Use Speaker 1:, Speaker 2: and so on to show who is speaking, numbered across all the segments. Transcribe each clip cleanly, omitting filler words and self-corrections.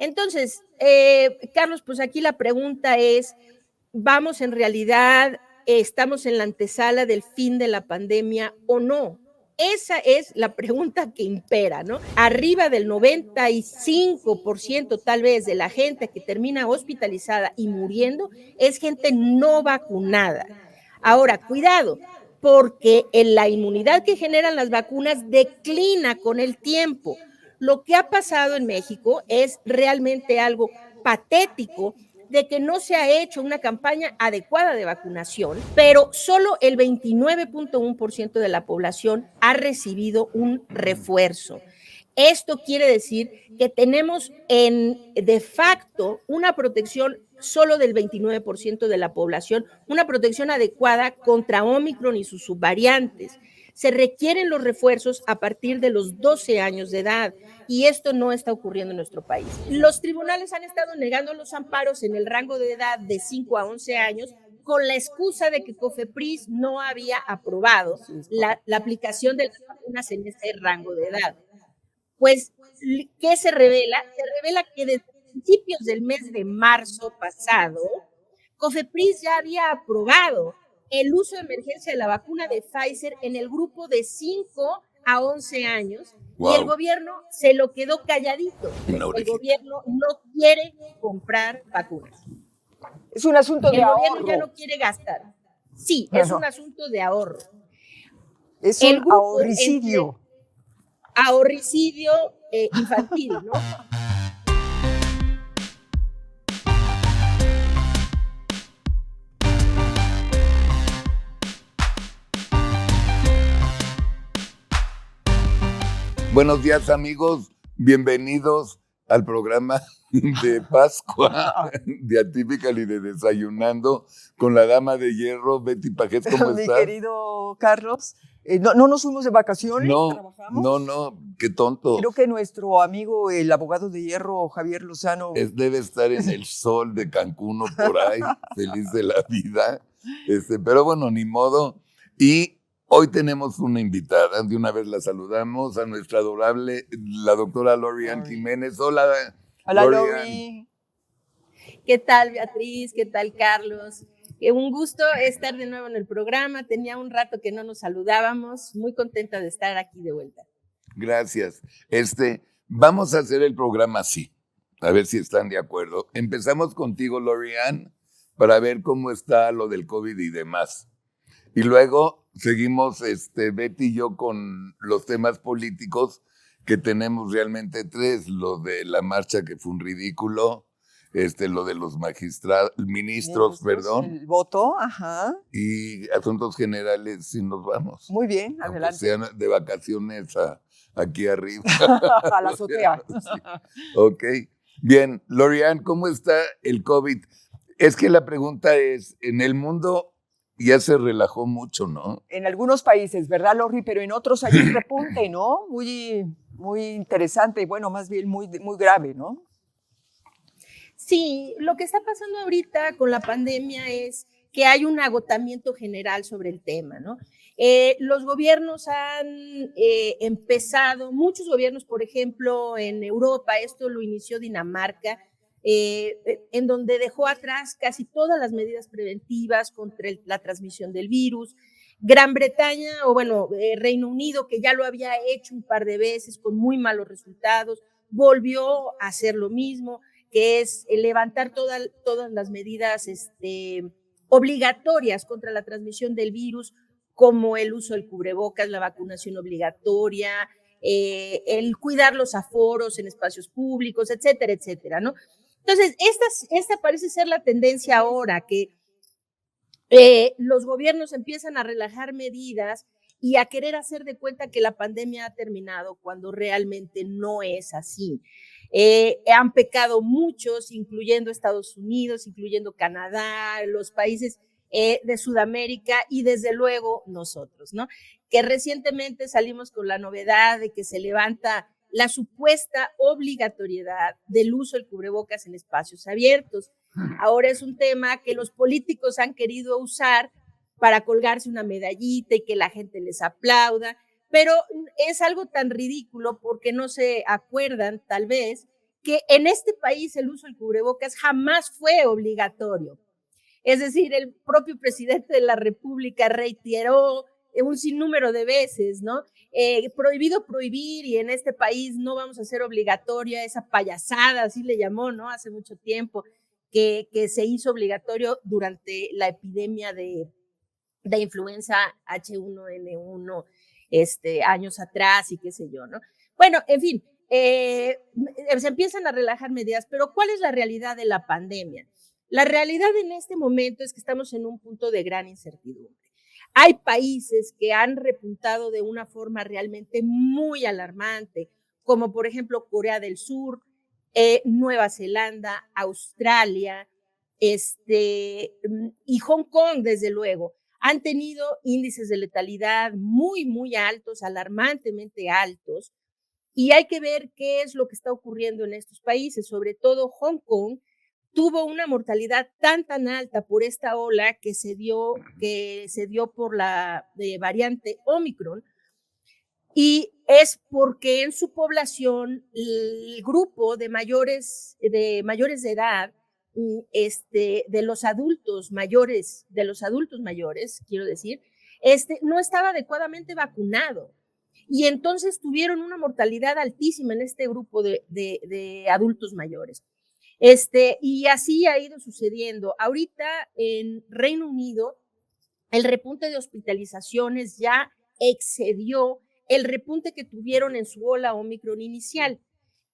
Speaker 1: Entonces, Carlos, pues aquí la pregunta es, ¿vamos en realidad, estamos en la antesala del fin de la pandemia o no? Esa es la pregunta que impera, ¿no? Arriba del 95% tal vez de la gente que termina hospitalizada y muriendo es gente no vacunada. Ahora, cuidado, porque la inmunidad que generan las vacunas declina con el tiempo. Lo que ha pasado en México es realmente algo patético de que no se ha hecho una campaña adecuada de vacunación, pero solo el 29.1% de la población ha recibido un refuerzo. Esto quiere decir que tenemos de facto una protección solo del 29% de la población, una protección adecuada contra Omicron y sus subvariantes. Se requieren los refuerzos a partir de los 12 años de edad y esto no está ocurriendo en nuestro país. Los tribunales han estado negando los amparos en el rango de edad de 5 a 11 años con la excusa de que COFEPRIS no había aprobado la aplicación de las vacunas en ese rango de edad. Pues, ¿qué se revela? Se revela que desde principios del mes de marzo pasado, COFEPRIS ya había aprobado el uso de emergencia de la vacuna de Pfizer en el grupo de 5 a 11 años y el gobierno se lo quedó calladito. El gobierno no quiere comprar vacunas.
Speaker 2: Es un asunto de ahorro.
Speaker 1: El gobierno ya no quiere gastar. Sí, es un asunto de ahorro.
Speaker 2: Es un ahorricidio.
Speaker 1: Ahorricidio infantil, ¿no?
Speaker 3: Buenos días, amigos. Bienvenidos al programa de Pascua de Atypical y de Desayunando con la Dama de Hierro, Betty Pajés. ¿Cómo estás?
Speaker 2: Mi querido Carlos, ¿no nos fuimos de vacaciones?
Speaker 3: ¿Trabajamos? No, qué tonto.
Speaker 2: Creo que nuestro amigo, el abogado de hierro, Javier Lozano...
Speaker 3: debe estar en el sol de Cancún o por ahí, feliz de la vida. Pero bueno, ni modo. Y hoy tenemos una invitada, de una vez la saludamos, a nuestra adorable, la doctora Lori-Ann Jiménez. Hola,
Speaker 2: Lori.
Speaker 1: ¿Qué tal, Beatriz? ¿Qué tal, Carlos? Un gusto estar de nuevo en el programa. Tenía un rato que no nos saludábamos. Muy contenta de estar aquí de vuelta.
Speaker 3: Gracias. Vamos a hacer el programa así, a ver si están de acuerdo. Empezamos contigo, Lori-Ann, para ver cómo está lo del COVID y demás. Y luego seguimos Betty y yo con los temas políticos, que tenemos realmente tres: lo de la marcha, que fue un ridículo, lo de los ministros,
Speaker 2: el voto, ajá.
Speaker 3: Y asuntos generales, si nos vamos.
Speaker 2: Muy bien, adelante.
Speaker 3: Sean de vacaciones aquí arriba.
Speaker 2: A la azotea.
Speaker 3: Sí. Ok. Bien, Lori-Ann, ¿cómo está el COVID? Es que la pregunta es, en el mundo ya se relajó mucho, ¿no?
Speaker 2: En algunos países, ¿verdad, Lori? Pero en otros hay un repunte, ¿no? Muy interesante y bueno, más bien muy grave, ¿no?
Speaker 1: Sí, lo que está pasando ahorita con la pandemia es que hay un agotamiento general sobre el tema, ¿no? Los gobiernos han empezado, muchos gobiernos, por ejemplo, en Europa, esto lo inició Dinamarca, en donde dejó atrás casi todas las medidas preventivas contra la transmisión del virus. Gran Bretaña, Reino Unido, que ya lo había hecho un par de veces con muy malos resultados, volvió a hacer lo mismo, que es levantar todas las medidas obligatorias contra la transmisión del virus, como el uso del cubrebocas, la vacunación obligatoria, el cuidar los aforos en espacios públicos, etcétera, etcétera, ¿no? Entonces, esta parece ser la tendencia ahora, que los gobiernos empiezan a relajar medidas y a querer hacer de cuenta que la pandemia ha terminado cuando realmente no es así. Han pecado muchos, incluyendo Estados Unidos, incluyendo Canadá, los países de Sudamérica y desde luego nosotros, ¿no? Que recientemente salimos con la novedad de que se levanta la supuesta obligatoriedad del uso del cubrebocas en espacios abiertos. Ahora es un tema que los políticos han querido usar para colgarse una medallita y que la gente les aplauda, pero es algo tan ridículo porque no se acuerdan, tal vez, que en este país el uso del cubrebocas jamás fue obligatorio. Es decir, el propio presidente de la República reiteró un sinnúmero de veces, ¿no? Prohibido prohibir, y en este país no vamos a hacer obligatoria esa payasada, así le llamó, ¿no? Hace mucho tiempo que se hizo obligatorio durante la epidemia de influenza H1N1 años atrás y qué sé yo, ¿no? Bueno, en fin, se empiezan a relajar medidas, pero ¿cuál es la realidad de la pandemia? La realidad en este momento es que estamos en un punto de gran incertidumbre. Hay países que han repuntado de una forma realmente muy alarmante, como por ejemplo Corea del Sur, Nueva Zelanda, Australia, y Hong Kong, desde luego. Han tenido índices de letalidad muy, muy altos, alarmantemente altos, y hay que ver qué es lo que está ocurriendo en estos países. Sobre todo Hong Kong tuvo una mortalidad tan alta por esta ola que se dio por la variante Omicron, y es porque en su población el grupo de mayores de edad, de los adultos mayores, quiero decir, no estaba adecuadamente vacunado. Y entonces tuvieron una mortalidad altísima en este grupo de adultos mayores. Y así ha ido sucediendo. Ahorita en Reino Unido, el repunte de hospitalizaciones ya excedió el repunte que tuvieron en su ola Omicron inicial.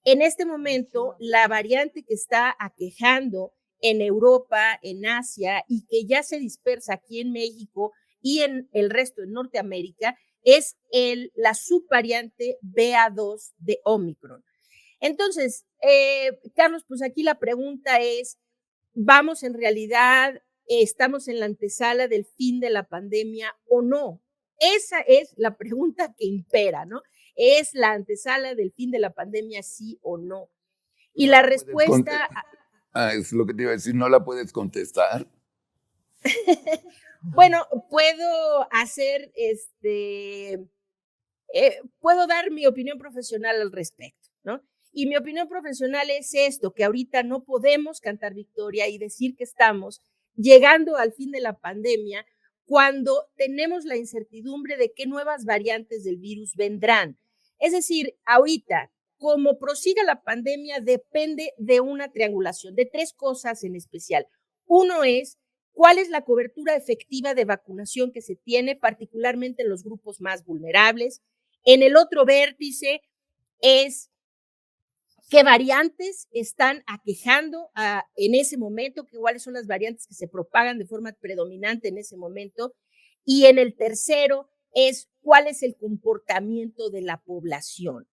Speaker 1: En este momento, la variante que está aquejando en Europa, en Asia, y que ya se dispersa aquí en México y en el resto de Norteamérica, es la subvariante BA2 de Omicron. Entonces, Carlos, pues aquí la pregunta es, ¿vamos en realidad, estamos en la antesala del fin de la pandemia o no? Esa es la pregunta que impera, ¿no? ¿Es la antesala del fin de la pandemia, sí o no? Y la respuesta...
Speaker 3: Es lo que te iba a decir, ¿no la puedes contestar?
Speaker 1: Bueno, puedo hacer, puedo dar mi opinión profesional al respecto, ¿no? Y mi opinión profesional es esto, que ahorita no podemos cantar victoria y decir que estamos llegando al fin de la pandemia cuando tenemos la incertidumbre de qué nuevas variantes del virus vendrán. Es decir, ahorita, como prosiga la pandemia, depende de una triangulación, de tres cosas en especial. Uno es, ¿cuál es la cobertura efectiva de vacunación que se tiene, particularmente en los grupos más vulnerables? En el otro vértice es qué variantes están aquejando en ese momento, cuáles son las variantes que se propagan de forma predominante en ese momento. Y en el tercero es cuál es el comportamiento de la población.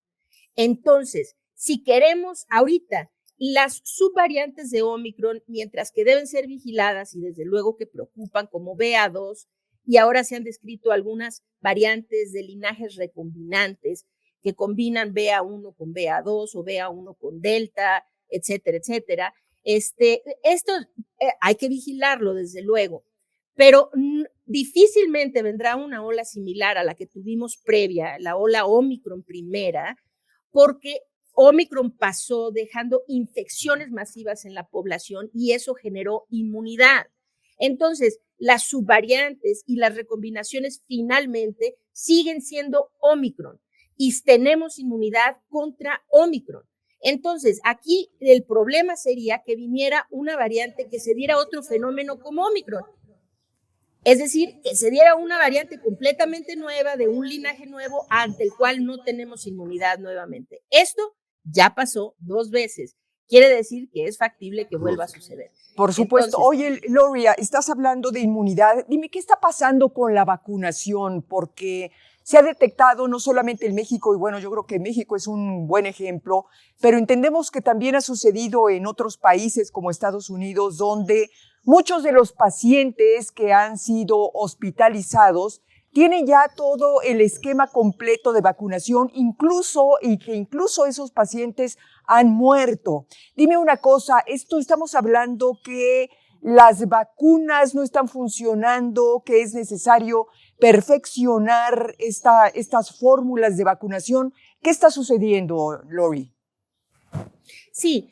Speaker 1: Entonces, si queremos ahorita las subvariantes de Omicron, mientras que deben ser vigiladas y desde luego que preocupan, como BA2, y ahora se han descrito algunas variantes de linajes recombinantes que combinan BA1 con BA2 o BA1 con Delta, etcétera, etcétera. Esto hay que vigilarlo, desde luego, pero difícilmente vendrá una ola similar a la que tuvimos previa, la ola Omicron primera, porque Omicron pasó dejando infecciones masivas en la población y eso generó inmunidad. Entonces, las subvariantes y las recombinaciones finalmente siguen siendo Omicron y tenemos inmunidad contra Omicron. Entonces, aquí el problema sería que viniera una variante que se diera otro fenómeno como Omicron. Es decir, que se diera una variante completamente nueva, de un linaje nuevo, ante el cual no tenemos inmunidad nuevamente. Esto ya pasó 2 veces. Quiere decir que es factible que vuelva a suceder.
Speaker 2: Por supuesto. Oye, Loria, estás hablando de inmunidad. Dime, ¿qué está pasando con la vacunación? Porque se ha detectado no solamente en México, y bueno, yo creo que México es un buen ejemplo, pero entendemos que también ha sucedido en otros países como Estados Unidos, donde muchos de los pacientes que han sido hospitalizados tienen ya todo el esquema completo de vacunación, incluso esos pacientes han muerto. Dime una cosa, estamos hablando que las vacunas no están funcionando, que es necesario perfeccionar estas fórmulas de vacunación. ¿Qué está sucediendo, Lori?
Speaker 1: Sí,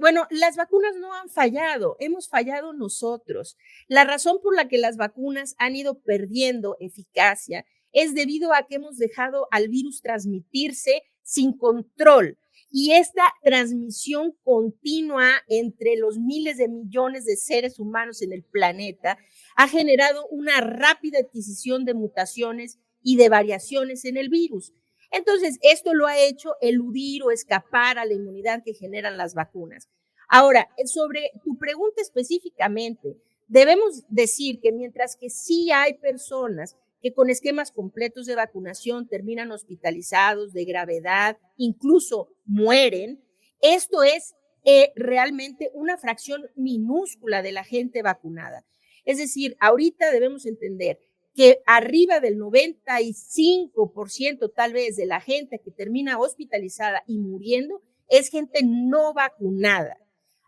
Speaker 1: bueno, las vacunas no han fallado, hemos fallado nosotros. La razón por la que las vacunas han ido perdiendo eficacia es debido a que hemos dejado al virus transmitirse sin control. Y esta transmisión continua entre los miles de millones de seres humanos en el planeta ha generado una rápida adquisición de mutaciones y de variaciones en el virus. Entonces, esto lo ha hecho eludir o escapar a la inmunidad que generan las vacunas. Ahora, sobre tu pregunta específicamente, debemos decir que mientras que sí hay personas que con esquemas completos de vacunación terminan hospitalizados de gravedad, incluso mueren, esto es realmente una fracción minúscula de la gente vacunada. Es decir, ahorita debemos entender que arriba del 95% tal vez de la gente que termina hospitalizada y muriendo es gente no vacunada.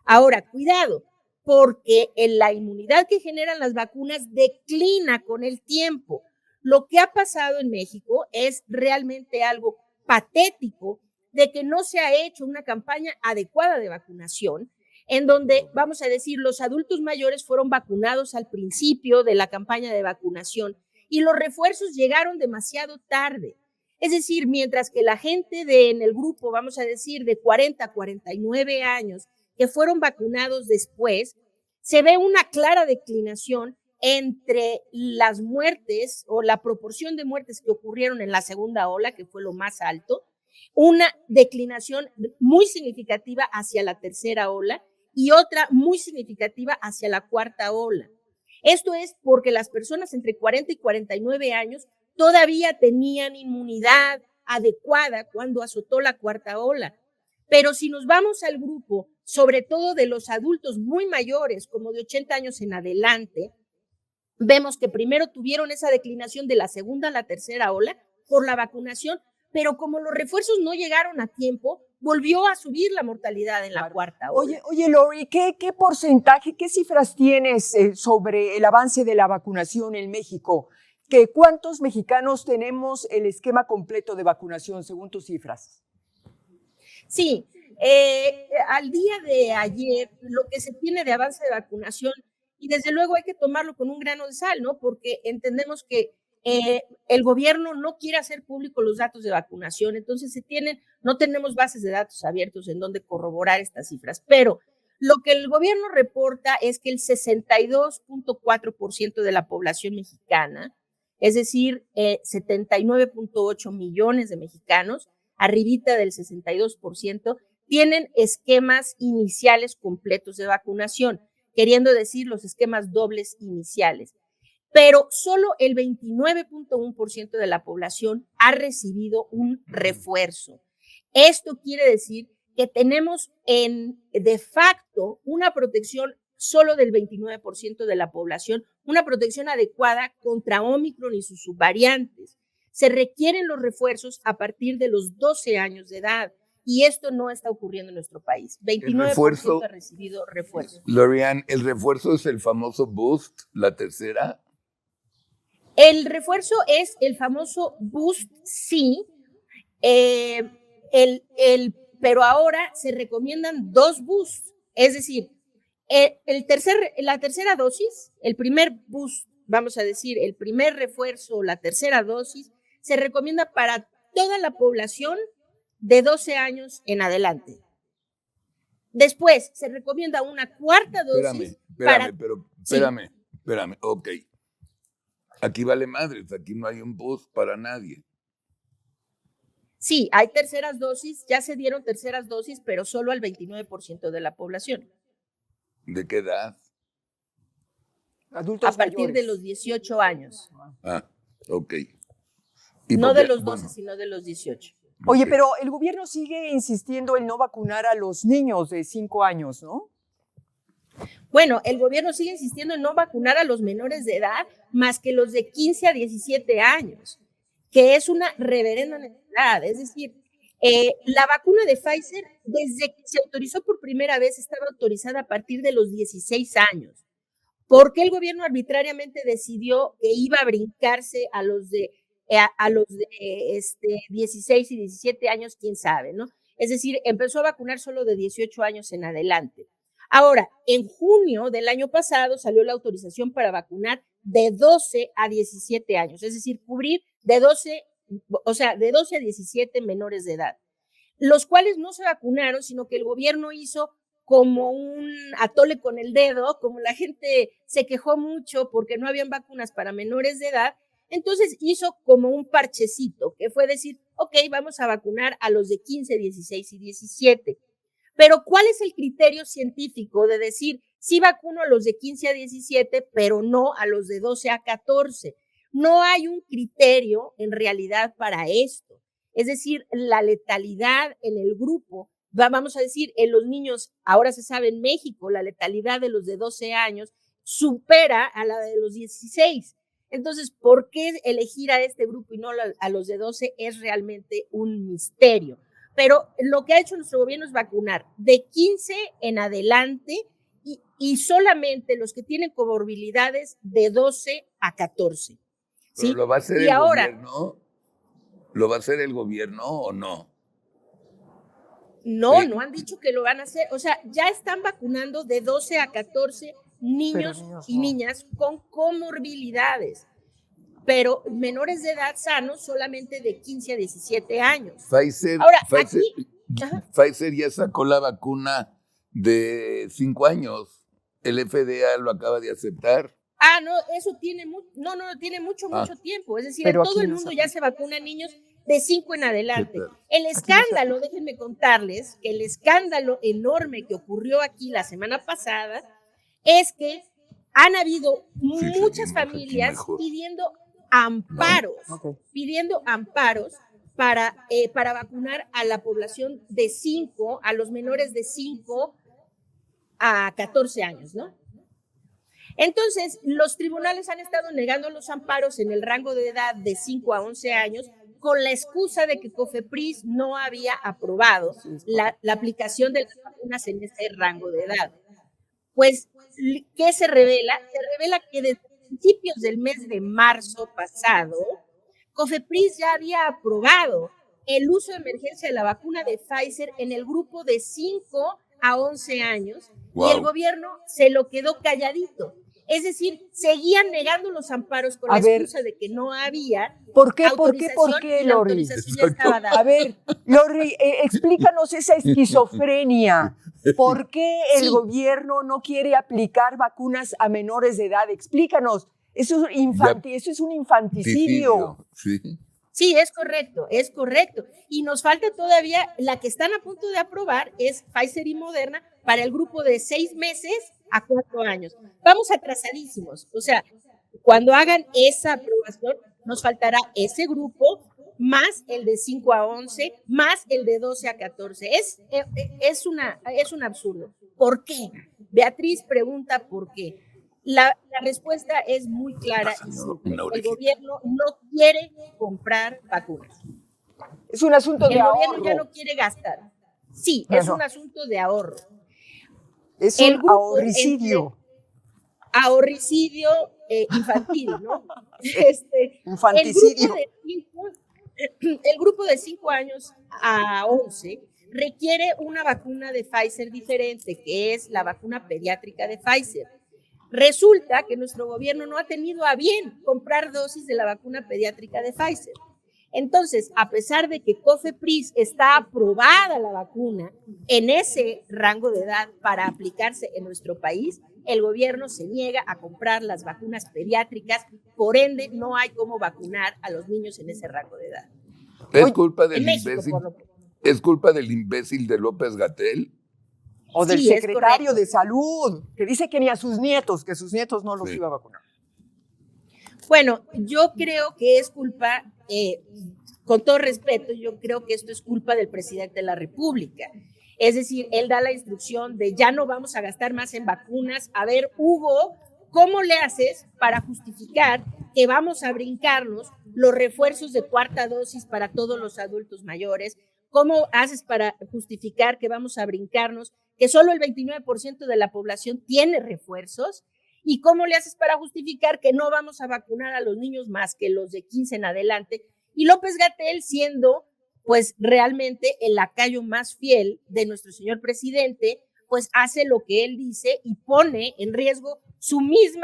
Speaker 1: Ahora, cuidado, porque la inmunidad que generan las vacunas declina con el tiempo. Lo que ha pasado en México es realmente algo patético de que no se ha hecho una campaña adecuada de vacunación, en donde, vamos a decir, los adultos mayores fueron vacunados al principio de la campaña de vacunación y los refuerzos llegaron demasiado tarde. Es decir, mientras que la gente en el grupo, vamos a decir, de 40 a 49 años que fueron vacunados después, se ve una clara declinación entre las muertes o la proporción de muertes que ocurrieron en la segunda ola, que fue lo más alto, una declinación muy significativa hacia la tercera ola y otra muy significativa hacia la cuarta ola. Esto es porque las personas entre 40 y 49 años todavía tenían inmunidad adecuada cuando azotó la cuarta ola. Pero si nos vamos al grupo, sobre todo de los adultos muy mayores, como de 80 años en adelante, vemos que primero tuvieron esa declinación de la segunda a la tercera ola por la vacunación, pero como los refuerzos no llegaron a tiempo, volvió a subir la mortalidad en la cuarta ola.
Speaker 2: Oye, Lori, ¿qué porcentaje, qué cifras tienes sobre el avance de la vacunación en México? ¿Cuántos mexicanos tenemos el esquema completo de vacunación según tus cifras?
Speaker 1: Sí, al día de ayer, lo que se tiene de avance de vacunación, y desde luego hay que tomarlo con un grano de sal, ¿no? Porque entendemos que el gobierno no quiere hacer públicos los datos de vacunación, entonces no tenemos bases de datos abiertos en donde corroborar estas cifras, pero lo que el gobierno reporta es que el 62.4% de la población mexicana, es decir, 79.8 millones de mexicanos, arribita del 62%, tienen esquemas iniciales completos de vacunación, queriendo decir los esquemas dobles iniciales. Pero solo el 29.1% de la población ha recibido un refuerzo. Esto quiere decir que tenemos de facto una protección solo del 29% de la población, una protección adecuada contra Omicron y sus subvariantes. Se requieren los refuerzos a partir de los 12 años de edad. Y esto no está ocurriendo en nuestro país. 29% ha recibido refuerzo.
Speaker 3: Lorian, ¿el refuerzo es el famoso boost, la tercera?
Speaker 1: El refuerzo es el famoso boost, sí, pero ahora se recomiendan 2 boosts. Es decir, la tercera dosis, el primer boost, vamos a decir, el primer refuerzo, la tercera dosis, se recomienda para toda la población de 12 años en adelante. Después se recomienda una cuarta dosis.
Speaker 3: Espérame, ok. Aquí vale madres, aquí no hay un boost para nadie.
Speaker 1: Sí, hay terceras dosis, ya se dieron terceras dosis, pero solo al 29% de la población.
Speaker 3: ¿De qué edad?
Speaker 2: Adultos
Speaker 1: a partir
Speaker 2: mayores.
Speaker 1: de los 18 años.
Speaker 3: Ah, ok.
Speaker 1: No de los 12, sino de los 18.
Speaker 2: Oye, pero el gobierno sigue insistiendo en no vacunar a los niños de 5 años, ¿no?
Speaker 1: Bueno, el gobierno sigue insistiendo en no vacunar a los menores de edad más que los de 15 a 17 años, que es una reverenda necesidad. Es decir, la vacuna de Pfizer, desde que se autorizó por primera vez, estaba autorizada a partir de los 16 años. ¿Por qué el gobierno arbitrariamente decidió que iba a brincarse a los de 16 y 17 años? ¿Quién sabe, no? Es decir, empezó a vacunar solo de 18 años en adelante. Ahora, en junio del año pasado salió la autorización para vacunar de 12 a 17 años, es decir, cubrir de 12 a 17 menores de edad, los cuales no se vacunaron, sino que el gobierno hizo como un atole con el dedo, como la gente se quejó mucho porque no habían vacunas para menores de edad, entonces hizo como un parchecito, que fue decir, ok, vamos a vacunar a los de 15, 16 y 17. Pero ¿cuál es el criterio científico de decir, sí vacuno a los de 15 a 17, pero no a los de 12 a 14? No hay un criterio en realidad para esto. Es decir, la letalidad en el grupo, vamos a decir, en los niños, ahora se sabe en México, la letalidad de los de 12 años supera a la de los 16. Entonces, ¿por qué elegir a este grupo y no a los de 12? Es realmente un misterio. Pero lo que ha hecho nuestro gobierno es vacunar de 15 en adelante y solamente los que tienen comorbilidades de 12 a 14. ¿Sí?
Speaker 3: ¿Pero lo va a hacer
Speaker 1: y
Speaker 3: el
Speaker 1: ahora,
Speaker 3: gobierno? ¿Lo va a hacer el gobierno o no?
Speaker 1: no han dicho que lo van a hacer. O sea, ya están vacunando de 12 a 14 niños y niñas con comorbilidades. Pero menores de edad sanos solamente de 15 a 17 años.
Speaker 3: Ahora,
Speaker 1: aquí,
Speaker 3: Pfizer ya sacó la vacuna de 5 años. El FDA lo acaba de aceptar.
Speaker 1: No, eso tiene mucho tiempo. Es decir,
Speaker 2: Pero
Speaker 1: en todo el mundo ya se vacunan niños de 5 en adelante. El escándalo, déjenme contarles, que el escándalo enorme que ocurrió aquí la semana pasada es que han habido muchas familias pidiendo amparos, para vacunar a la población de 5, a los menores de 5 a 14 años, ¿no? Entonces, los tribunales han estado negando los amparos en el rango de edad de 5 a 11 años con la excusa de que COFEPRIS no había aprobado la aplicación de las vacunas en ese rango de edad. Pues, ¿qué se revela? Se revela que desde principios del mes de marzo pasado, COFEPRIS ya había aprobado el uso de emergencia de la vacuna de Pfizer en el grupo de 5 a 11 años, y el gobierno se lo quedó calladito. Es decir, seguían negando los amparos con la excusa de que no había
Speaker 2: autorización, Lori? A ver, Lori, explícanos esa esquizofrenia. ¿Por qué el gobierno no quiere aplicar vacunas a menores de edad? Explícanos. Eso es un infanticidio.
Speaker 1: Sí, es correcto. Y nos falta todavía, la que están a punto de aprobar es Pfizer y Moderna para el grupo de 6 meses a 4 años. Vamos atrasadísimos. O sea, cuando hagan esa aprobación, nos faltará ese grupo, más el de 5 a 11, más el de 12 a 14. Es un absurdo. ¿Por qué? Beatriz pregunta por qué. La respuesta es muy clara y simple. El gobierno no quiere comprar vacunas.
Speaker 2: Es un asunto de ahorro.
Speaker 1: El gobierno ya no quiere gastar. Sí, es un asunto de ahorro.
Speaker 2: Es un ahorricidio.
Speaker 1: Ahorricidio infantil, ¿no?
Speaker 2: Infanticidio.
Speaker 1: El grupo de 5 años a 11 requiere una vacuna de Pfizer diferente, que es la vacuna pediátrica de Pfizer. Resulta que nuestro gobierno no ha tenido a bien comprar dosis de la vacuna pediátrica de Pfizer. Entonces, a pesar de que COFEPRIS está aprobada la vacuna en ese rango de edad para aplicarse en nuestro país, el gobierno se niega a comprar las vacunas pediátricas, por ende no hay cómo vacunar a los niños en ese rango de edad.
Speaker 3: ¿Es culpa del imbécil? ¿Es culpa del imbécil de López-Gatell?
Speaker 2: O del secretario de Salud, que dice que ni a sus nietos, que sus nietos no los iba a vacunar.
Speaker 1: Bueno, yo creo que es culpa, con todo respeto, yo creo que esto es culpa del presidente de la República. Es decir, él da la instrucción de ya no vamos a gastar más en vacunas. A ver, Hugo, ¿cómo le haces para justificar que vamos a brincarnos los refuerzos de 4ª dosis para todos los adultos mayores? ¿Cómo haces para justificar que vamos a brincarnos que solo el 29% de la población tiene refuerzos? ¿Y cómo le haces para justificar que no vamos a vacunar a los niños más que los de 15 en adelante? Y López-Gatell, siendo pues realmente el lacayo más fiel de nuestro señor presidente, pues hace lo que él dice y pone en riesgo su mismo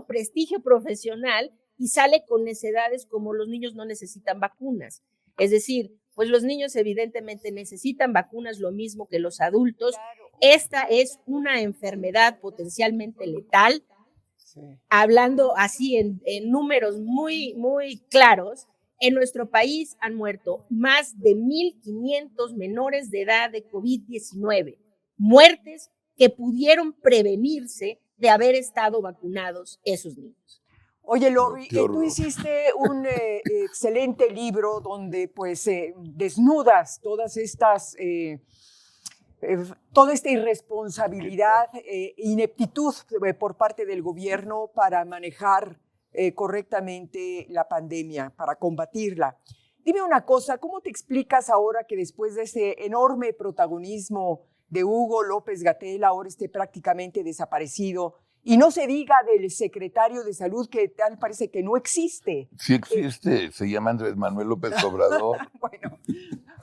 Speaker 1: prestigio profesional y sale con necedades como los niños no necesitan vacunas. Es decir, pues los niños evidentemente necesitan vacunas lo mismo que los adultos. Esta es una enfermedad potencialmente letal. Sí. Hablando así en números muy, muy claros, en nuestro país han muerto más de 1,500 menores de edad de COVID-19, muertes que pudieron prevenirse de haber estado vacunados esos niños.
Speaker 2: Oye, Lori, tú hiciste un excelente libro donde pues desnudas todas estas, toda esta irresponsabilidad, ineptitud por parte del gobierno para manejar correctamente la pandemia, para combatirla. Dime una cosa, ¿cómo te explicas ahora que después de ese enorme protagonismo de Hugo López-Gatell ahora esté prácticamente desaparecido? Y no se diga del secretario de Salud, que tal parece que no existe.
Speaker 3: Sí existe, se llama Andrés Manuel López Obrador.
Speaker 2: Bueno,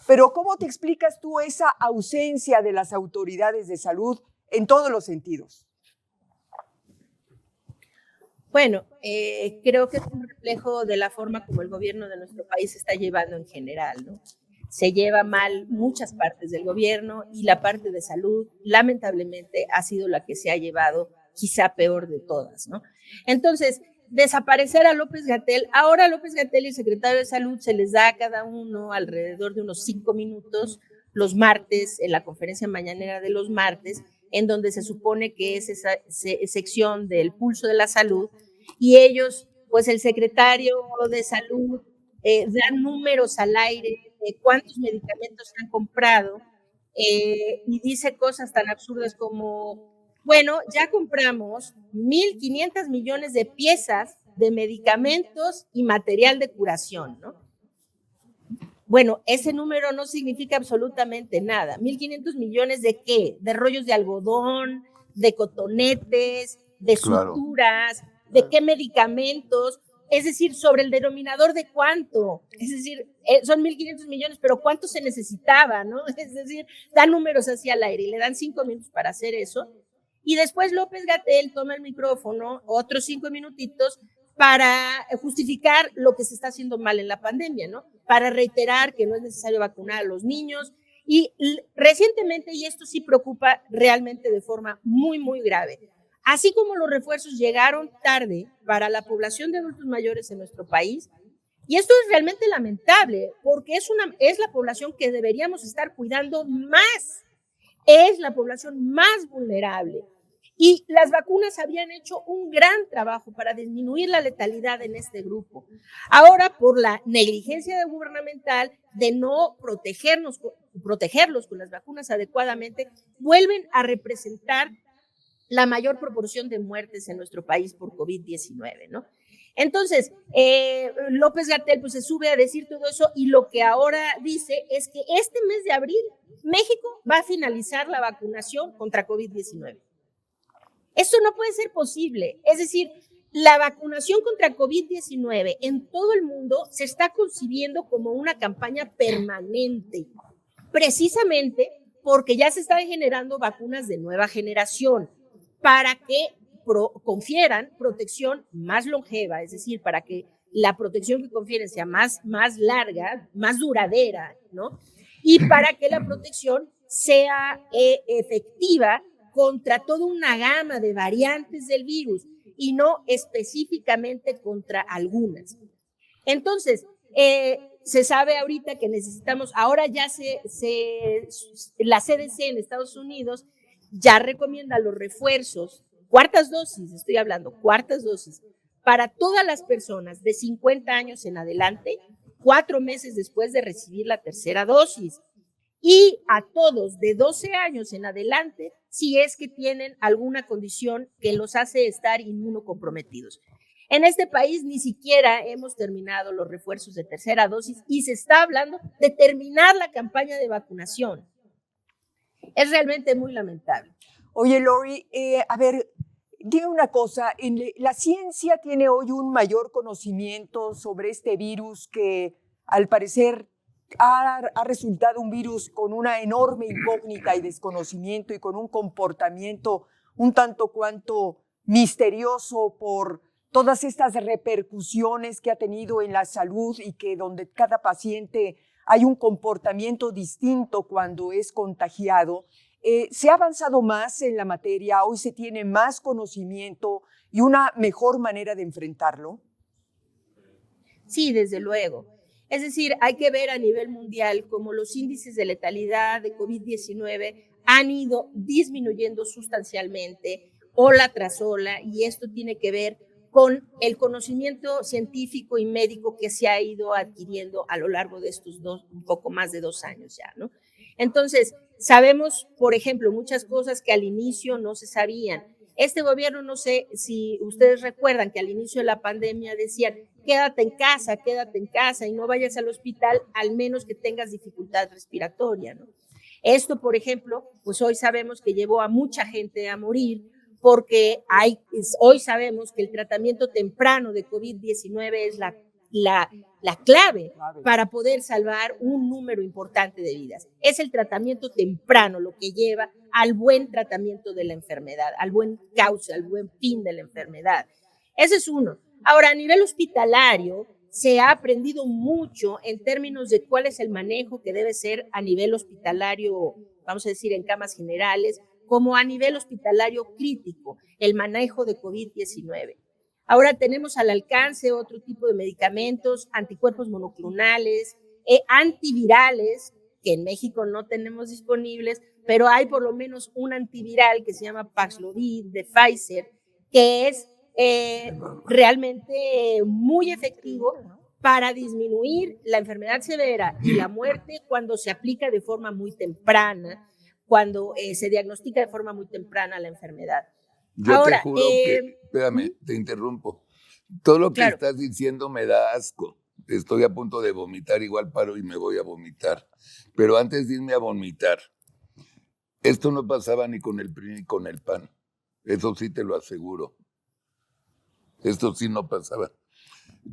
Speaker 2: pero ¿cómo te explicas tú esa ausencia de las autoridades de salud en todos los sentidos?
Speaker 1: Bueno, creo que es un reflejo de la forma como el gobierno de nuestro país se está llevando en general, ¿no? Se lleva mal muchas partes del gobierno y la parte de salud, lamentablemente, ha sido la que se ha llevado quizá peor de todas, ¿no? Entonces, desaparecer a López-Gatell, ahora López-Gatell y el secretario de Salud se les da a cada uno alrededor de unos 5 minutos los martes, en la conferencia mañanera de los martes, en donde se supone que es esa sección del pulso de la salud, y ellos, pues el secretario de Salud da números al aire de cuántos medicamentos han comprado y dice cosas tan absurdas como, bueno, ya compramos 1,500 millones de piezas de medicamentos y material de curación, ¿no? Bueno, ese número no significa absolutamente nada. 1,500 millones de ¿qué? De rollos de algodón, de cotonetes, de suturas, ¿de qué medicamentos? Es decir, sobre el denominador de cuánto. Es decir, son 1,500 millones, pero ¿cuánto se necesitaba, no? Es decir, dan números así al aire y le dan 5 minutos para hacer eso. Y después López-Gatell toma el micrófono, otros 5 minutitos, para justificar lo que se está haciendo mal en la pandemia, ¿no? Para reiterar que no es necesario vacunar a los niños. Y recientemente, y esto sí preocupa realmente de forma muy, muy grave, así como los refuerzos llegaron tarde para la población de adultos mayores en nuestro país, y esto es realmente lamentable, porque es la población que deberíamos estar cuidando más, es la población más vulnerable. Y las vacunas habían hecho un gran trabajo para disminuir la letalidad en este grupo. Ahora, por la negligencia gubernamental de no protegerlos con las vacunas adecuadamente, vuelven a representar la mayor proporción de muertes en nuestro país por COVID-19, ¿no? Entonces, López-Gatell pues se sube a decir todo eso y lo que ahora dice es que este mes de abril México va a finalizar la vacunación contra COVID-19. Esto no puede ser posible. Es decir, la vacunación contra COVID-19 en todo el mundo se está concibiendo como una campaña permanente, precisamente porque ya se están generando vacunas de nueva generación para que confieran protección más longeva, es decir, para que la protección que confieren sea más larga, más duradera, ¿no? Y para que la protección sea efectiva contra toda una gama de variantes del virus y no específicamente contra algunas. Entonces, se sabe ahorita que necesitamos, ahora ya la CDC en Estados Unidos ya recomienda los refuerzos, cuartas dosis, estoy hablando, cuartas dosis, para todas las personas de 50 años en adelante, 4 meses después de recibir la tercera dosis. Y a todos de 12 años en adelante, si es que tienen alguna condición que los hace estar inmunocomprometidos. En este país ni siquiera hemos terminado los refuerzos de tercera dosis y se está hablando de terminar la campaña de vacunación. Es realmente muy lamentable.
Speaker 2: Oye, Lori, a ver, dime una cosa, la ciencia tiene hoy un mayor conocimiento sobre este virus que al parecer ha resultado un virus con una enorme incógnita y desconocimiento y con un comportamiento un tanto cuanto misterioso por todas estas repercusiones que ha tenido en la salud y que donde cada paciente hay un comportamiento distinto cuando es contagiado. ¿Se ha avanzado más en la materia? ¿Hoy se tiene más conocimiento y una mejor manera de enfrentarlo?
Speaker 1: Sí, desde luego. Es decir, hay que ver a nivel mundial cómo los índices de letalidad de COVID-19 han ido disminuyendo sustancialmente, ola tras ola, y esto tiene que ver con el conocimiento científico y médico que se ha ido adquiriendo a lo largo de estos un poco más de 2 años ya, ¿no? Entonces, sabemos, por ejemplo, muchas cosas que al inicio no se sabían. Este gobierno, no sé si ustedes recuerdan que al inicio de la pandemia decían, quédate en casa y no vayas al hospital, al menos que tengas dificultad respiratoria, ¿no? Esto, por ejemplo, pues hoy sabemos que llevó a mucha gente a morir, porque hoy sabemos que el tratamiento temprano de COVID-19 es la clave para poder salvar un número importante de vidas. Es el tratamiento temprano lo que lleva al buen tratamiento de la enfermedad, al buen cauce, al buen fin de la enfermedad. Ese es uno. Ahora, a nivel hospitalario, se ha aprendido mucho en términos de cuál es el manejo que debe ser a nivel hospitalario, vamos a decir, en camas generales, como a nivel hospitalario crítico, el manejo de COVID-19. Ahora tenemos al alcance otro tipo de medicamentos, anticuerpos monoclonales, antivirales, que en México no tenemos disponibles, pero hay por lo menos un antiviral que se llama Paxlovid de Pfizer, que es realmente muy efectivo para disminuir la enfermedad severa y la muerte cuando se aplica de forma muy temprana, cuando se diagnostica de forma muy temprana la enfermedad.
Speaker 3: Yo ahora, te juro que, espérame, te interrumpo. Todo lo que estás diciendo me da asco. Estoy a punto de vomitar, igual paro y me voy a vomitar. Pero antes de irme a vomitar, esto no pasaba ni con el PRI ni con el PAN. Eso sí te lo aseguro. Esto sí no pasaba.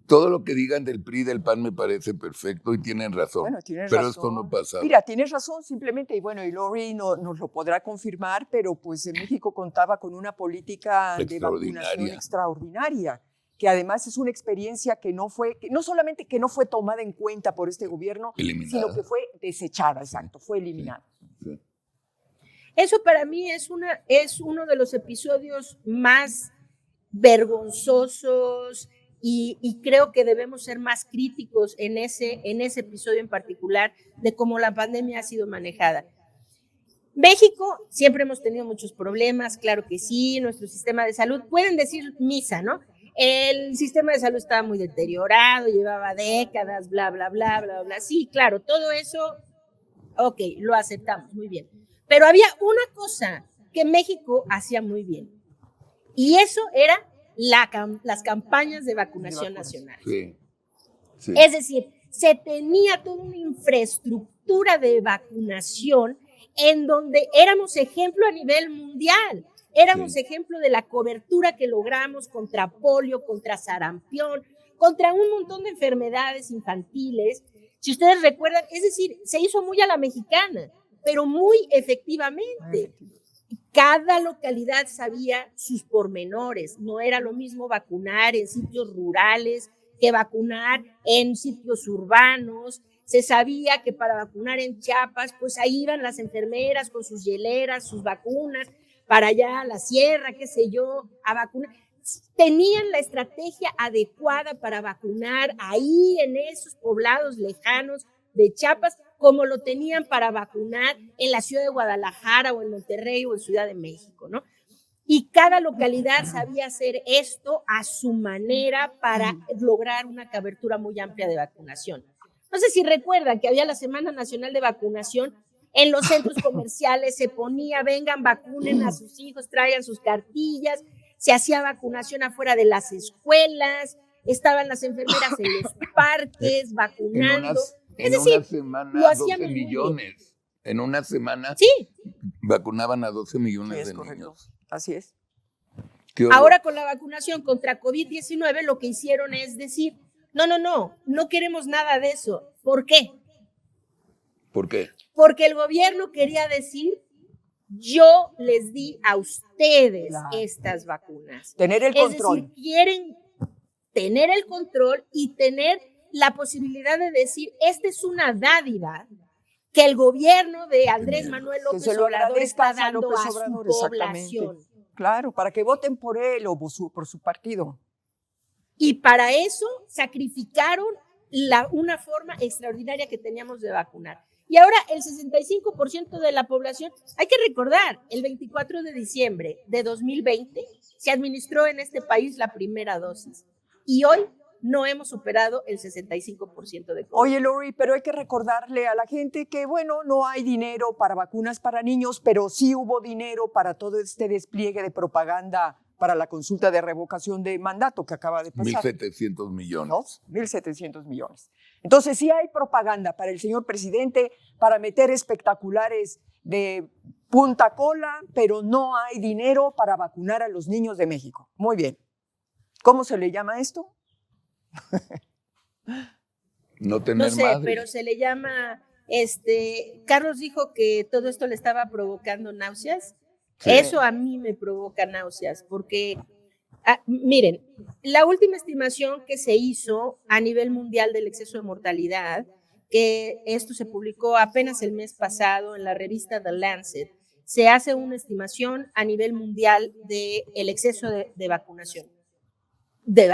Speaker 3: Todo lo que digan del PRI y del PAN me parece perfecto y tienen razón. Bueno, pero razón. Esto no pasaba.
Speaker 2: Mira, tienes razón simplemente, y bueno, y Lori nos lo podrá confirmar, pero pues en México contaba con una política de vacunación extraordinaria, que además es una experiencia que no solamente que no fue tomada en cuenta por este gobierno, sino que fue desechada, exacto, fue eliminada. Sí.
Speaker 1: Eso para mí es uno de los episodios más vergonzosos, y creo que debemos ser más críticos en ese episodio en particular de cómo la pandemia ha sido manejada. México, siempre hemos tenido muchos problemas, claro que sí, nuestro sistema de salud, pueden decir misa, ¿no? El sistema de salud estaba muy deteriorado, llevaba décadas, bla, bla, bla, bla, bla. Sí, claro, todo eso, ok, lo aceptamos, muy bien. Pero había una cosa que México hacía muy bien, y eso era las campañas de vacunación nacional.
Speaker 3: Sí, sí.
Speaker 1: Es decir, se tenía toda una infraestructura de vacunación en donde éramos ejemplo a nivel mundial. Éramos ejemplo de la cobertura que logramos contra polio, contra sarampión, contra un montón de enfermedades infantiles. Si ustedes recuerdan, es decir, se hizo muy a la mexicana, pero muy efectivamente. Cada localidad sabía sus pormenores. No era lo mismo vacunar en sitios rurales que vacunar en sitios urbanos. Se sabía que para vacunar en Chiapas, pues ahí iban las enfermeras con sus hieleras, sus vacunas, para allá a la sierra, qué sé yo, a vacunar. Tenían la estrategia adecuada para vacunar ahí en esos poblados lejanos de Chiapas, como lo tenían para vacunar en la ciudad de Guadalajara o en Monterrey o en Ciudad de México, ¿no? Y cada localidad sabía hacer esto a su manera para lograr una cobertura muy amplia de vacunación. No sé si recuerdan que había la Semana Nacional de Vacunación, en los centros comerciales se ponía, vengan, vacunen a sus hijos, traigan sus cartillas, se hacía vacunación afuera de las escuelas, estaban las enfermeras en los parques vacunando.
Speaker 3: En una semana, 12 millones. En una semana vacunaban a 12 millones de niños.
Speaker 2: Así es.
Speaker 1: Ahora con la vacunación contra COVID-19 lo que hicieron es decir, No queremos nada de eso. ¿Por qué?
Speaker 3: ¿Por qué?
Speaker 1: Porque el gobierno quería decir, yo les di a ustedes estas vacunas.
Speaker 2: Tener el control.
Speaker 1: Es decir, quieren tener el control y tener la posibilidad de decir, esta es una dádiva que el gobierno de Andrés Manuel López Obrador está dando a su población.
Speaker 2: Claro, para que voten por él o por su partido.
Speaker 1: Y para eso sacrificaron una forma extraordinaria que teníamos de vacunar. Y ahora el 65% de la población, hay que recordar, el 24 de diciembre de 2020 se administró en este país la primera dosis. Y hoy no hemos superado el 65% de COVID.
Speaker 2: Oye, Lori, pero hay que recordarle a la gente que, bueno, no hay dinero para vacunas para niños, pero sí hubo dinero para todo este despliegue de propaganda para la consulta de revocación de mandato que acaba de pasar.
Speaker 3: 1.700 millones.
Speaker 2: ¿No? 1.700 millones. Entonces sí hay propaganda para el señor presidente para meter espectaculares de punta cola, pero no hay dinero para vacunar a los niños de México. Muy bien. ¿Cómo se le llama esto?
Speaker 3: No tener
Speaker 1: No sé,
Speaker 3: madre.
Speaker 1: pero se le llama, Carlos dijo que todo esto le estaba provocando náuseas. Sí. Eso a mí me provoca náuseas, porque, miren, la última estimación que se hizo a nivel mundial del exceso de mortalidad, que esto se publicó apenas el mes pasado en la revista The Lancet, se hace una estimación a nivel mundial del exceso de vacunación. Del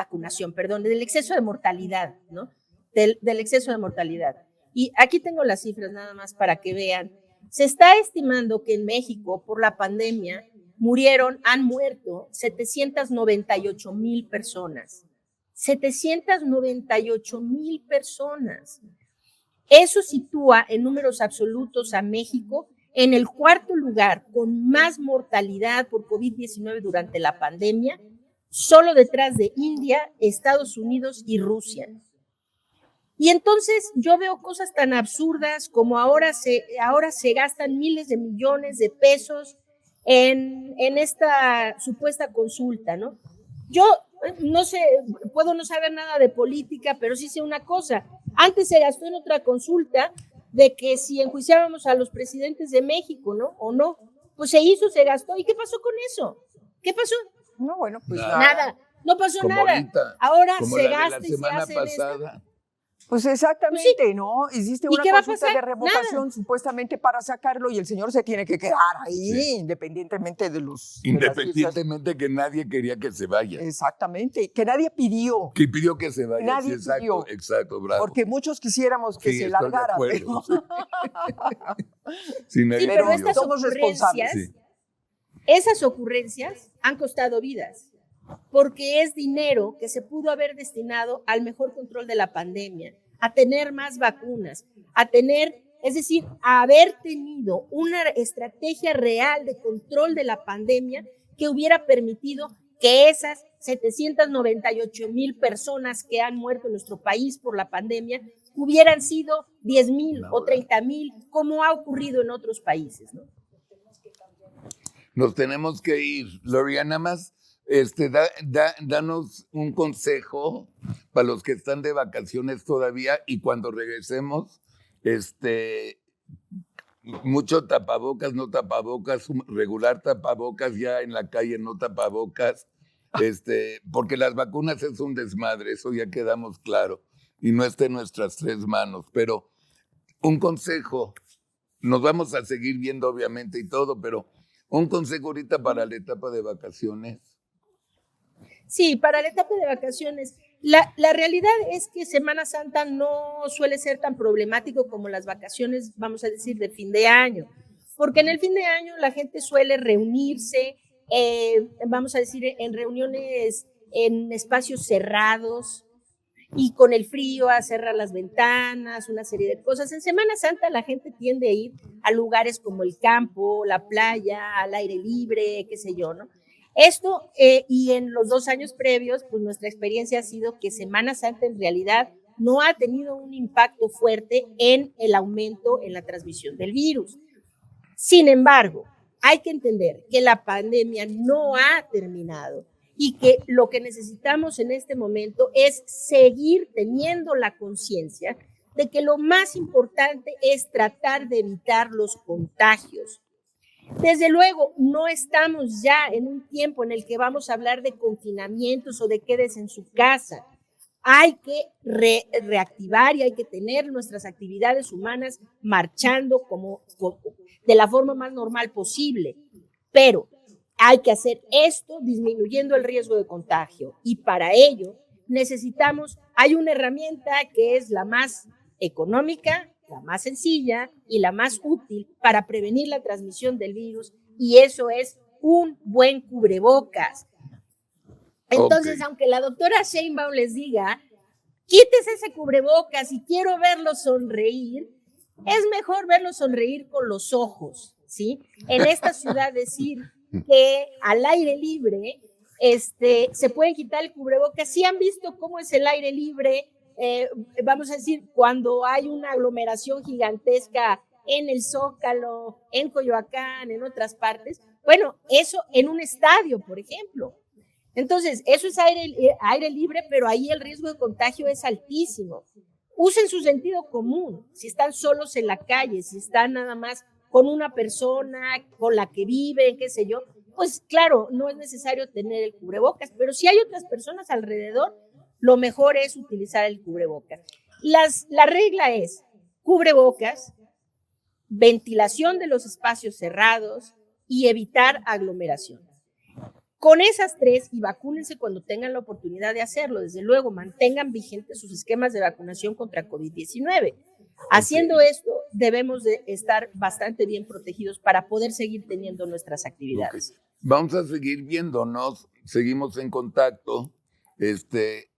Speaker 1: exceso de mortalidad, ¿no? Del exceso de mortalidad. Y aquí tengo las cifras nada más para que vean. Se está estimando que en México, por la pandemia, han muerto 798,000 personas. 798,000 personas. Eso sitúa en números absolutos a México en el cuarto lugar con más mortalidad por COVID-19 durante la pandemia, solo detrás de India, Estados Unidos y Rusia. Y entonces yo veo cosas tan absurdas como ahora se gastan miles de millones de pesos en esta supuesta consulta, ¿no? Yo no sé, puedo no saber nada de política, pero sí sé una cosa. Antes se gastó en otra consulta de que si enjuiciábamos a los presidentes de México, ¿no? O no. Pues se hizo, se gastó. ¿Y qué pasó con eso? ¿Qué pasó?
Speaker 2: No, bueno, pues
Speaker 1: nada. No pasó
Speaker 3: como
Speaker 1: nada.
Speaker 3: Ahorita,
Speaker 1: ahora
Speaker 3: como
Speaker 1: se
Speaker 3: la
Speaker 1: gasta
Speaker 3: de
Speaker 1: y
Speaker 3: la
Speaker 1: se
Speaker 3: semana
Speaker 1: hace
Speaker 3: pasada.
Speaker 2: Pues exactamente, pues sí. ¿No? Hiciste una consulta de revocación
Speaker 1: nada.
Speaker 2: Supuestamente para sacarlo y el señor se tiene que quedar ahí, sí. Independientemente de los...
Speaker 3: Independientemente que nadie quería que se vaya.
Speaker 2: Exactamente, que nadie pidió.
Speaker 3: Que pidió que se vaya.
Speaker 2: Nadie
Speaker 3: sí, exacto,
Speaker 2: pidió.
Speaker 3: Exacto, bravo.
Speaker 2: Porque muchos quisiéramos que se largara. Pero...
Speaker 3: sí,
Speaker 1: pero estas
Speaker 2: somos responsables.
Speaker 1: Sí. Esas ocurrencias han costado vidas. Porque es dinero que se pudo haber destinado al mejor control de la pandemia, a tener más vacunas, es decir, a haber tenido una estrategia real de control de la pandemia que hubiera permitido que esas 798,000 personas que han muerto en nuestro país por la pandemia hubieran sido 10,000 o 30,000, como ha ocurrido en otros países, ¿no?
Speaker 3: Nos tenemos que ir, Loriana, más. Danos un consejo para los que están de vacaciones todavía y cuando regresemos, mucho tapabocas, no tapabocas, regular tapabocas, ya en la calle no tapabocas, porque las vacunas es un desmadre, eso ya quedamos claro, y no está en nuestras 3 manos, pero un consejo, nos vamos a seguir viendo obviamente y todo, pero un consejo ahorita para la etapa de vacaciones.
Speaker 1: Sí, para la etapa de vacaciones. La realidad es que Semana Santa no suele ser tan problemático como las vacaciones, vamos a decir, de fin de año, porque en el fin de año la gente suele reunirse, vamos a decir, en reuniones en espacios cerrados y con el frío a cerrar las ventanas, una serie de cosas. En Semana Santa la gente tiende a ir a lugares como el campo, la playa, al aire libre, qué sé yo, ¿no? Esto, y en los 2 años previos, pues nuestra experiencia ha sido que Semana Santa en realidad no ha tenido un impacto fuerte en el aumento en la transmisión del virus. Sin embargo, hay que entender que la pandemia no ha terminado y que lo que necesitamos en este momento es seguir teniendo la conciencia de que lo más importante es tratar de evitar los contagios. Desde luego, no estamos ya en un tiempo en el que vamos a hablar de confinamientos o de quedes en su casa. Hay que reactivar y hay que tener nuestras actividades humanas marchando de la forma más normal posible. Pero hay que hacer esto disminuyendo el riesgo de contagio. Y para ello hay una herramienta que es la más económica, la más sencilla y la más útil para prevenir la transmisión del virus, y eso es un buen cubrebocas. Entonces, aunque la doctora Sheinbaum les diga, quítese ese cubrebocas y quiero verlo sonreír, es mejor verlo sonreír con los ojos, ¿sí? En esta ciudad decir que al aire libre se pueden quitar el cubrebocas. ¿Sí han visto cómo es el aire libre? Vamos a decir, cuando hay una aglomeración gigantesca en el Zócalo, en Coyoacán, en otras partes. Bueno, eso en un estadio, por ejemplo. Entonces, eso es aire libre, pero ahí el riesgo de contagio es altísimo. Usen su sentido común. Si están solos en la calle, si están nada más con una persona con la que viven, qué sé yo, pues claro, no es necesario tener el cubrebocas, pero si hay otras personas alrededor, lo mejor es utilizar el cubrebocas. La regla es cubrebocas, ventilación de los espacios cerrados y evitar aglomeración. Con esas tres, y vacúnense cuando tengan la oportunidad de hacerlo. Desde luego, mantengan vigentes sus esquemas de vacunación contra COVID-19. Haciendo esto, debemos de estar bastante bien protegidos para poder seguir teniendo nuestras actividades.
Speaker 3: Vamos a seguir viéndonos, seguimos en contacto.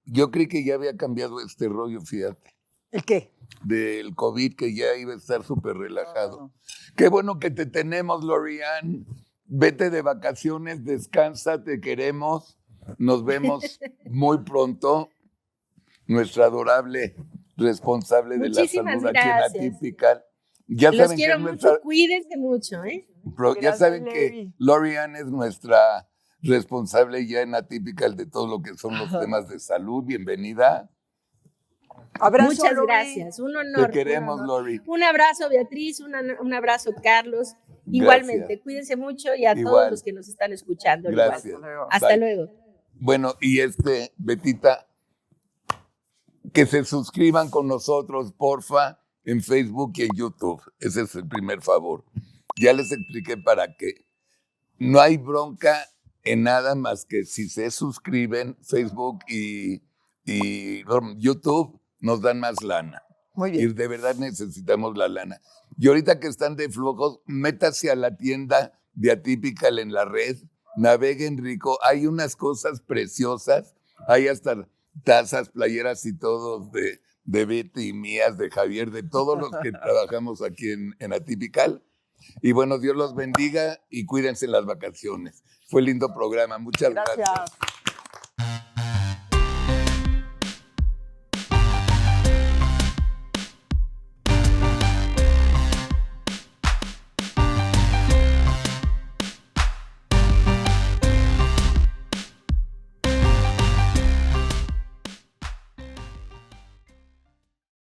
Speaker 3: Yo creí que ya había cambiado este rollo, fíjate.
Speaker 2: ¿El qué?
Speaker 3: Del COVID, que ya iba a estar súper relajado. Qué bueno que te tenemos, Lori-Ann. Vete de vacaciones, descansa, te queremos. Nos vemos muy pronto. Nuestra adorable responsable de la salud aquí en Atypical. Ya
Speaker 1: Los
Speaker 3: saben
Speaker 1: quiero
Speaker 3: que
Speaker 1: mucho, cuídense mucho.
Speaker 3: Ya saben que Lori-Ann es nuestra responsable ya en Atypical de todo lo que son los temas de salud. Bienvenida.
Speaker 2: Abrazo,
Speaker 1: Muchas
Speaker 2: Lori.
Speaker 1: Gracias, un honor.
Speaker 3: Te queremos, Lori.
Speaker 1: Un abrazo, Beatriz, un abrazo, Carlos. Igualmente,
Speaker 3: Gracias.
Speaker 1: Cuídense mucho y a todos los que nos están escuchando.
Speaker 3: Gracias.
Speaker 1: Igual. Hasta luego.
Speaker 3: Bueno, y Betita, que se suscriban con nosotros, porfa, en Facebook y en YouTube. Ese es el primer favor. Ya les expliqué para qué. No hay bronca en nada más que si se suscriben, Facebook y YouTube nos dan más lana.
Speaker 2: Muy bien.
Speaker 3: Y de verdad necesitamos la lana. Y ahorita que están de flojos, métase a la tienda de Atypical en la red, naveguen rico. Hay unas cosas preciosas. Hay hasta tazas, playeras y todo de Betty, mías, de Javier, de todos los que trabajamos aquí en Atypical. Y bueno, Dios los bendiga y cuídense en las vacaciones. Fue lindo programa. Muchas gracias.